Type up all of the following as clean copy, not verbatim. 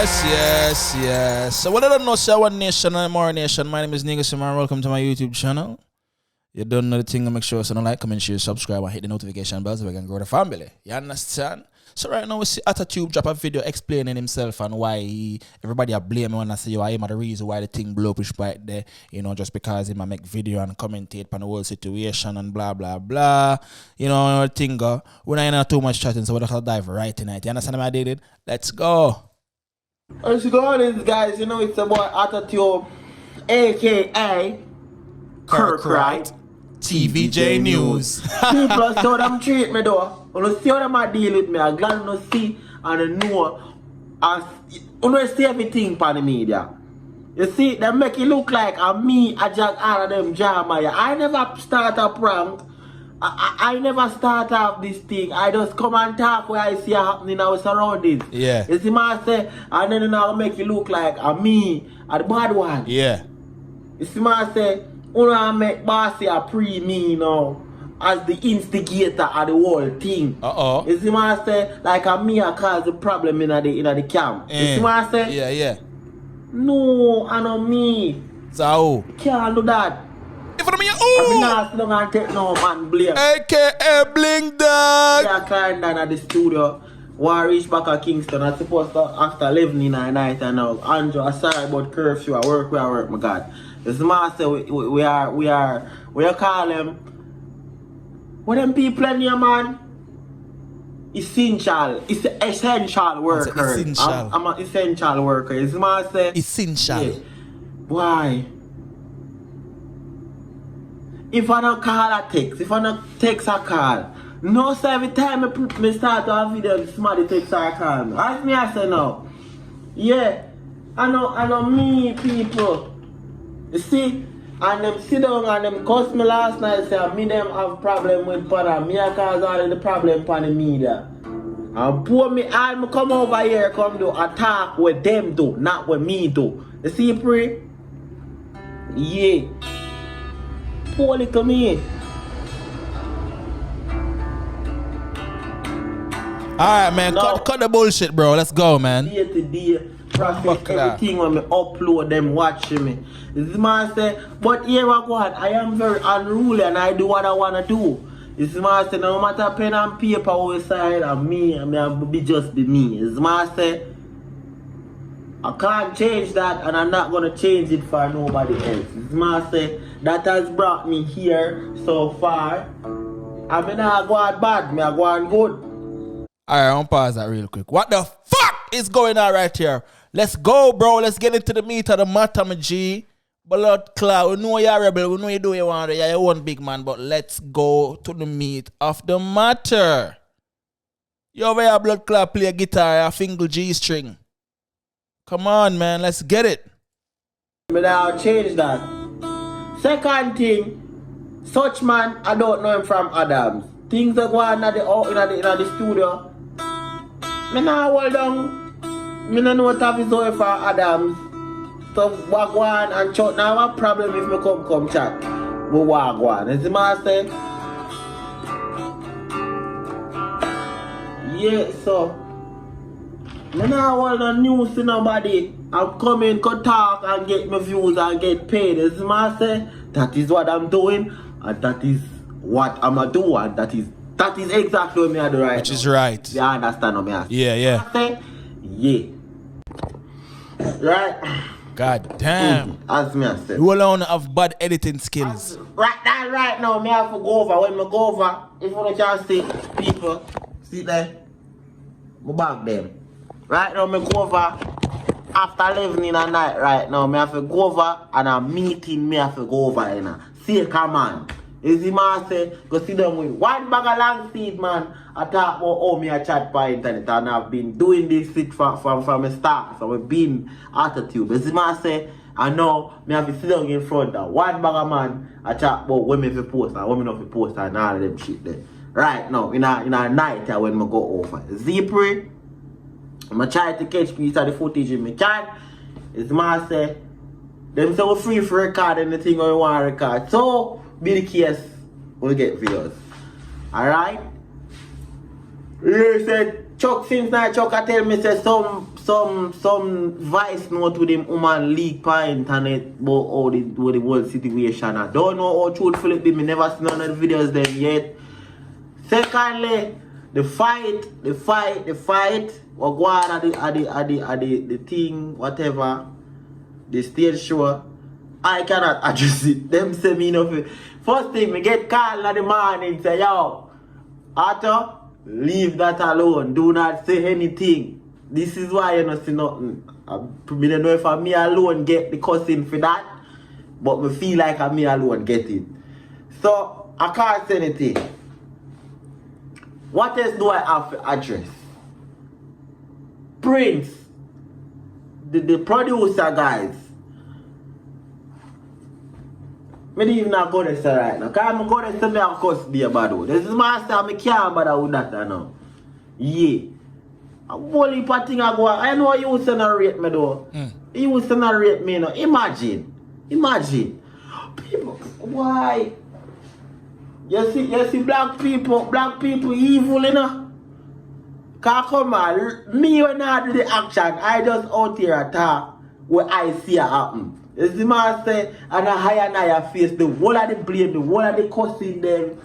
Yes. So what I don't know, say One Nation and More Nation. My name is Negusimara. Welcome to my YouTube channel. You don't know the thing, make sure you like, comment, share, subscribe, and hit the notification bell so we can grow the family. You understand? So right now we see Hautotube drop a video explaining himself and why everybody are blaming when I say him are the reason why the thing blow up right there. You know, just because he might make video and commentate on the whole situation and blah blah blah. You know, thing go. We're not in too much chatting, so we're gonna dive right in it. You understand what I did? Let's go. Let's go on, guys. You know it's about Hautotube, aka Kirk, right? TVJ News. People saw them treat me though. When you see how them a deal with me, I'm glad you see and know as you see everything on the media. You see, they make it look like me, I jack all of them drama. I never start a prank. I never start off this thing. I just come and talk where I see it happening in our surroundings. Yeah. You see what I say? And then I'll make it look like me, the bad one. Yeah. You see what I say? I make Bossy a pre-me, you know, as the instigator of the whole thing. You see what I say? Like me, I cause the problem in the camp. You see what I say? Yeah. No, I know me. So Can't do that. if I'm I'm not still gonna take no man blame. AKA Bling Dog. Yeah, climbed down at the studio. War reach back at Kingston. I supposed to after 11 in the night and now Andrew, I'm sorry about curfew. I work, my God. This master, we are call them. What them people in here, man? Essential. It's an essential worker. Essential. I'm an essential worker. It's master. Essential. Yeah. Why? If I don't call a text, if I don't text a call, no, sir, every time I start to have video, somebody text or call me. Ask me, I say no. Yeah, I know me people. You see, and them sit down and them cuss me last night, say me them have problem with Pada. Me I cause all the problem for the media. And poor me, I come over here, come do attack with them do, not with me do. You see, pray? Yeah. Poor little me. Alright, man, cut the bullshit, bro. Let's go, man. Day to day, process everything when me upload them watching me. This man say, but here I go on, I am very unruly and I do what I want to do. This man say, no matter pen and paper outside and me be just be me. This man say, I can't change that and I'm not going to change it for nobody else. This man say, that has brought me here so far. I mean, I go on bad, I go on good. Alright, I'll pause that real quick. What the fuck is going on right here? Let's go, bro. Let's get into the meat of the matter, my G. Blood clot, we know you're a rebel. We know you do what you want. You're your own big man. But let's go to the meat of the matter. You over here, blood clot, play a guitar, a single G string. Come on, man. Let's get it. But I'll change that. Second thing, such man, I don't know him from Adams. Things that go on in the studio. Me nah hold on. Me nah know what have his way for Adams. So walk on and chat. Now I have a problem if me come chat. We walk on. You see what I say? Yeah, so me nah hold on news to nobody. I'm coming, could talk and get my views and get paid. You see what I say? That is what I'm doing and that is what I'm a do, and that is exactly what me I do right Which now. is right. You understand what me I say? Yeah. Say? Yeah. Right? God damn. As me I say. You alone have bad editing skills. Right now, me have to go over. When me go over, if you can see people, see there, me back them. Right now, me go over after 11 in the night. Right now, me have to go over and a meeting me have to go over in a see command. Is the man say, go sit down with one bag of long seed, man. I talk about how me a chat by internet and I've been doing this shit from the start. So we've been Hautotube. Is the man say, I know me have to sit down in front of one bag of man. I chat about women if you post and women if you post and all of them shit there. Right now, in a night when I go over. Zipri, I'm try to catch piece of the footage in my can. Is the man say, them say we're free for record anything we want to record. So, be the case, we'll get videos. Alright? He said, Chuck since night Chuck I tell me say some vice note with him woman leak on internet about how the whole situation. I don't know how truthful it be. Me never seen none of the videos them yet. Secondly, the fight. What go on at the thing, whatever, the stage show. I cannot address it. Them say me enough. First thing, me get called in the morning say, yo, Otto, leave that alone. Do not say anything. This is why you don't see nothing. I don't know if I me alone get the cussing for that, but me feel like I me alone get it. So I can't say anything. What else do I have to address? Prince, the producer guys. I don't even go to say right now. Because I'm going to say me of course be about it. This is my style, I can't bother with that now. Yeah. A whole heap of thing I go on. I know you used to narrate me though. You used to narrate me now. Imagine. People, why? You see black people evil, you know? Because come on, me when I do the action, I just out here attack what I see happen. You see man say, and I high and higher face, the whole of the blame, the whole of the cussing them.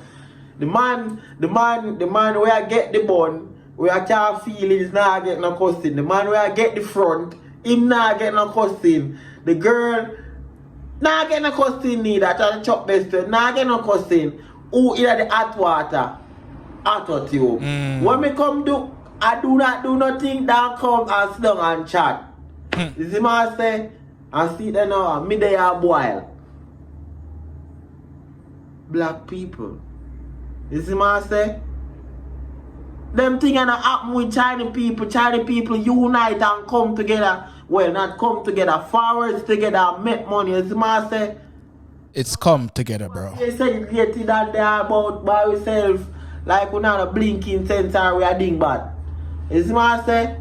The man where I get the bun, where I can't feel it, is not getting no cussing. The man where I get the front, him not getting no cussing. The girl, not getting no cussing neither. Trying to chop best, not getting no cussing. Who in the hot water? Hautotube. When me come do, I do not do nothing, down come and sit down and chat. You see man say, I see them now, me they are boil. Black people. You see what I say? Them things that happen with Chinese people unite and come together. Well, not come together, forwards together, make money. You see what I say? It's come together, bro. They segregated and they are about by ourselves like we're not a blinking sensor, we are dingbat. You see what I say?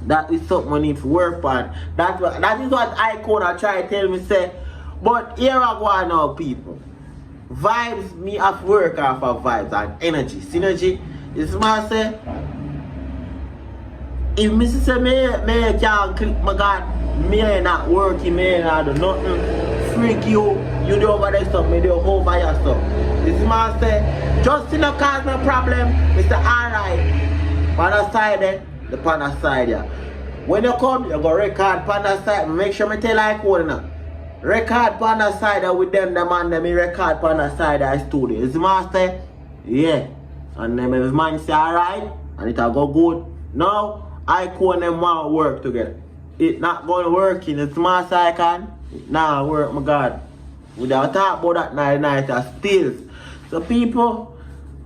That is something we need to work on. That is what I try to tell me say. But here I go now, people. Vibes, me have work off of vibes and energy. Synergy. This is what I say. If me say me can't click my God, me ain't not working, me ain't not do nothing. Freak you do over there stuff, me do over your stuff. This is what I say. Just no cause no problem. Mr. Alright. On the side there. The partner side, yeah. When you come, you go record partner side. Make sure me tell like one now. Record partner side with them, the man, me record partner side I studio. Is the master? Yeah. And then if man say alright, and it'll go good. Now, I call them want work together. It not going to work in the master I can. Nah, work, my God. Without talk about that night, still. So people,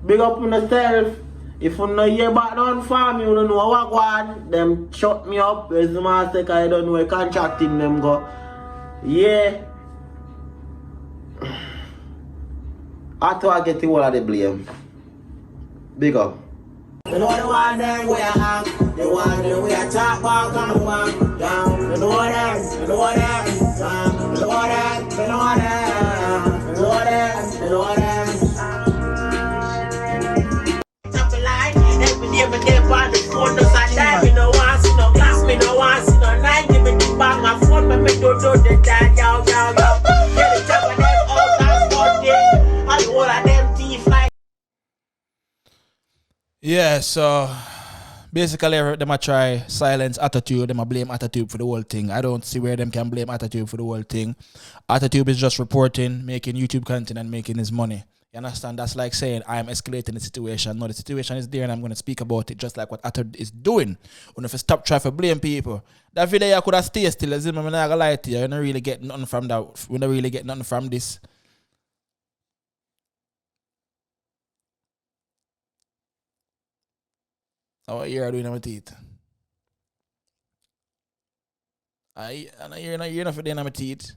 big up on yourself. If you don't hear about the farm, you don't know what one. Them shut me up. As the master, I don't know where contracting them go. Yeah. After I get the whole of the blame. Big up. You know the one there where I am. The one there where I talk about come back down. You know that. You know that. You know that. You know that. You know that. You know that. Every day on the phone, no side, me no want see no glass, me no want see no night. Give me the bang of phone, me do the time, yo. Get the top of them all glass all day, and all of them teeth like. Yeah, so basically them a try silence Hautotube, them a blame Hautotube for the whole thing. I don't see where them can blame Hautotube for the whole thing. Hautotube is just reporting, making YouTube content and making his money. You understand? That's like saying I'm escalating the situation. No, the situation is there and I'm going to speak about it just like what Hautotube is doing. When if you stop trying to blame people. That video you could have stayed still. I'm not going to lie to you. You don't really get nothing from that. We don't really get nothing from this. How are you doing on my teeth? I know you're not for doing on my teeth.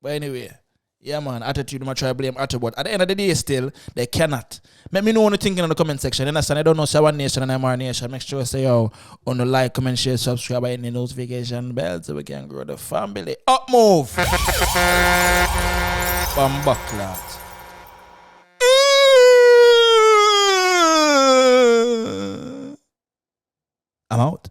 But anyway. Yeah, man, Hautotube, I'm try to blame Hautotube, but at the end of the day, still, they cannot. Let me know what you're thinking in the comment section. Understand? I don't know, say One Nation and Imara Nation. Make sure you say, yo, on the like, comment, share, subscribe, and the notification bell so we can grow the family. Up move! Bambaclat. I'm out.